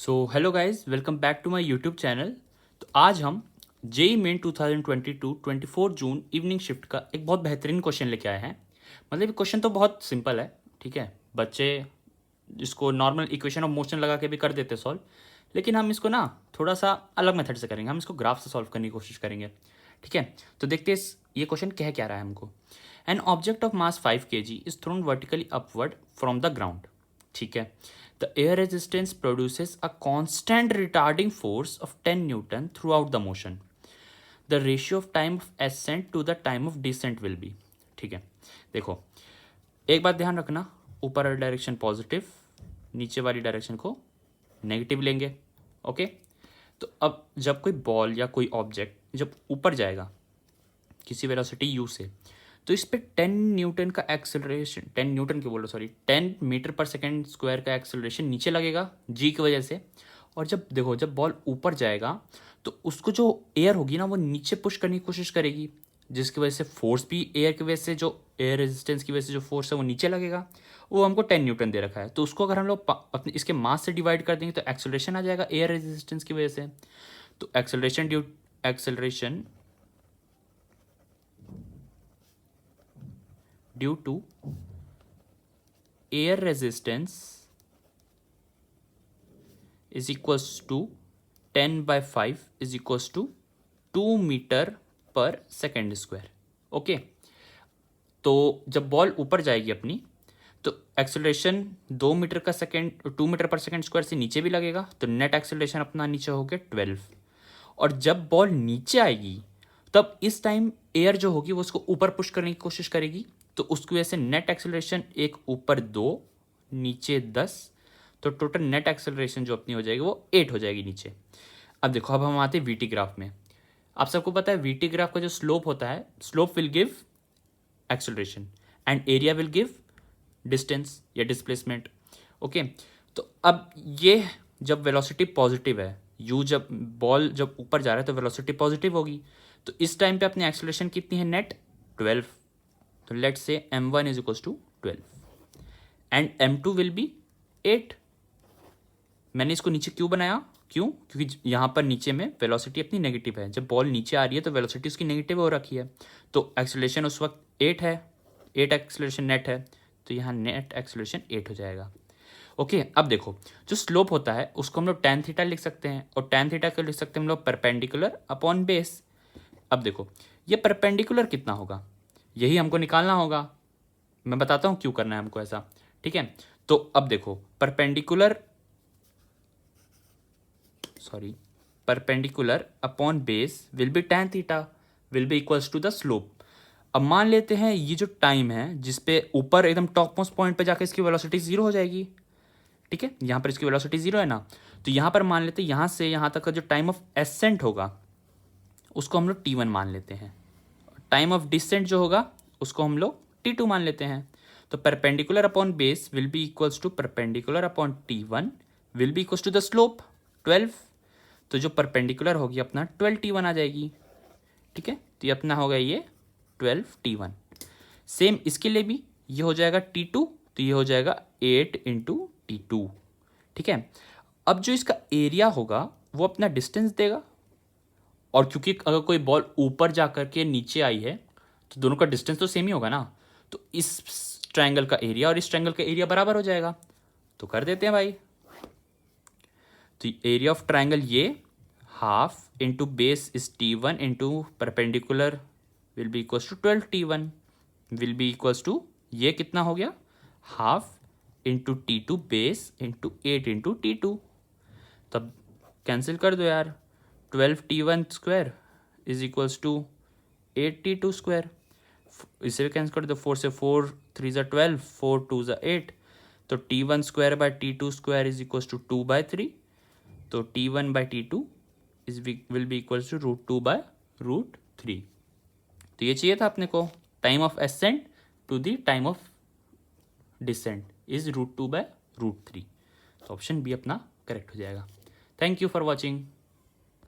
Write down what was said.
So hello guys, welcome back to my YouTube channel. तो आज हम JEE Main 2022 24 June evening shift का एक बहुत बेहतरीन क्वेश्चन लेके आए हैं। मतलब ये क्वेश्चन तो बहुत सिंपल है, ठीक है। बच्चे इसको नॉर्मल इक्वेशन ऑफ मोशन लगा के भी कर देते सॉल्व, लेकिन हम इसको ना थोड़ा सा अलग मेथड से करेंगे। हम इसको ग्राफ से सॉल्व करने की कोशिश करेंगे, ठीक है। तो देखते हैं ये क्वेश्चन कह क्या रहा है हमको। An object of mass 5 kg is thrown vertically upward from the ground, ठीक है। The air resistance produces a constant retarding force of 10 Newton throughout the motion. The ratio of time of ascent to the time of descent will be, ठीक है। देखो, एक बात ध्यान रखना, ऊपर वाली डायरेक्शन पॉजिटिव, नीचे वाली डायरेक्शन को नेगेटिव लेंगे, ओके। तो अब जब कोई बॉल या कोई ऑब्जेक्ट जब ऊपर जाएगा किसी वेलोसिटी यू से, तो इस पे 10 न्यूटन का एक्सेलरेशन, 10 न्यूटन के बोलो सॉरी 10 मीटर पर सेकेंड स्क्वायर का एक्सेलरेशन नीचे लगेगा जी की वजह से। और जब देखो, जब बॉल ऊपर जाएगा तो उसको जो एयर होगी ना वो नीचे पुश करने की कोशिश करेगी, जिसकी वजह से फोर्स भी एयर की वजह से, जो एयर रेजिस्टेंस की वजह से जो फोर्स है वो नीचे लगेगा। वो हमको 10 न्यूटन दे रखा है, तो उसको अगर हम लोग अपने इसके मास से डिवाइड कर देंगे तो एक्सेलरेशन आ जाएगा एयर रेजिस्टेंस की वजह से। तो acceleration due to air resistance is equals to 10/5 is equals to 2 metre पर सेकेंड स्क्वायर, ओके। तो जब बॉल ऊपर जाएगी अपनी, तो एक्सेलरेशन 2 मीटर का सेकेंड 2 मीटर पर सेकेंड स्क्वायर से नीचे भी लगेगा, तो नेट एक्सेलरेशन अपना नीचे हो गया 12। और जब बॉल नीचे आएगी तब इस टाइम एयर जो होगी वो उसको ऊपर पुश करने की कोशिश करेगी, तो उसकी वजह से नेट एक्सेलरेशन एक ऊपर 2 नीचे 10, तो टोटल नेट एक्सेलरेशन जो अपनी हो जाएगी वो 8 हो जाएगी नीचे। अब देखो, अब हम आते हैं वीटी ग्राफ में। आप सबको पता है वीटी ग्राफ का जो स्लोप होता है, slope will give acceleration and area will give distance या डिस्प्लेसमेंट, ओके। तो अब ये जब वेलोसिटी पॉजिटिव है, यू जब बॉल जब ऊपर जा रहा है तो वेलोसिटी पॉजिटिव होगी, तो इस टाइम पे अपनी एक्सेलरेशन कितनी है नेट 12। तो let's say m1 is equal to 12 and m2 will be 8। मैंने इसको नीचे क्यों बनाया, क्यों? क्योंकि यहाँ पर नीचे में वेलोसिटी अपनी नेगेटिव है, जब बॉल नीचे आ रही है तो वेलोसिटी उसकी नेगेटिव हो रखी है, तो एक्सेलरेशन उस वक्त 8 है, 8 एक्सेलरेशन नेट है, तो यहाँ नेट एक्सेलरेशन 8 हो जाएगा, ओके। अब देखो, जो स्लोप होता है उसको हम लोग tan थीटा लिख सकते हैं, और tan थीटा को लिख सकते हैं हम लोग परपेंडिकुलर अपॉन बेस। अब देखो, ये परपेंडिकुलर कितना होगा यही हमको निकालना होगा। मैं बताता हूँ क्यों करना है हमको ऐसा, ठीक है। तो अब देखो, perpendicular upon base will be tan theta will be equals to the slope. अब मान लेते हैं ये जो टाइम है जिसपे ऊपर एकदम टॉप मोस्ट पॉइंट पे जाके इसकी वेलोसिटी 0 हो जाएगी, ठीक है। यहाँ पर इसकी वेलोसिटी 0 है ना, तो यहाँ पर मान लेते हैं यहाँ से यहाँ तक का जो टाइम ऑफ एसेंट होगा उसको हम लोग t1 मान लेते हैं, टाइम ऑफ डिसेंट जो होगा उसको हम लोग t2 मान लेते हैं। तो perpendicular upon base will be equals to perpendicular upon t1 will be equals to the slope 12। तो जो परपेंडिकुलर होगी अपना 12t1 आ जाएगी, ठीक है। तो ये अपना होगा ये 12t1। सेम इसके लिए भी ये हो जाएगा t2, तो ये हो जाएगा 8 इंटू t2, ठीक है। अब जो इसका एरिया होगा वो अपना डिस्टेंस देगा, और क्योंकि अगर कोई बॉल ऊपर जा कर के नीचे आई है तो दोनों का डिस्टेंस तो सेम ही होगा ना, तो इस ट्रायंगल का एरिया और इस ट्रायंगल का एरिया बराबर हो जाएगा। तो कर देते हैं भाई। तो एरिया ऑफ ट्रायंगल ये half into base is t1 into perpendicular will be equals to 12t1 will be equals to, ये कितना हो गया, half into t2 base into 8 into t2। तब कैंसिल कर दो यार, 12t1 square is equals to 8t2 square. इसे भी कैंसिल कर दो, 4 से 4 3 ज़ा 12, 4 2 ज़ा 8, तो t1 square by t2 square is equals to 2/3। तो t1 by t2 is will be equals to √2/√3। तो ये चाहिए था अपने को, time of ascent to the time of descent is √2/√3। तो ऑप्शन बी अपना करेक्ट हो जाएगा। Thank you for watching.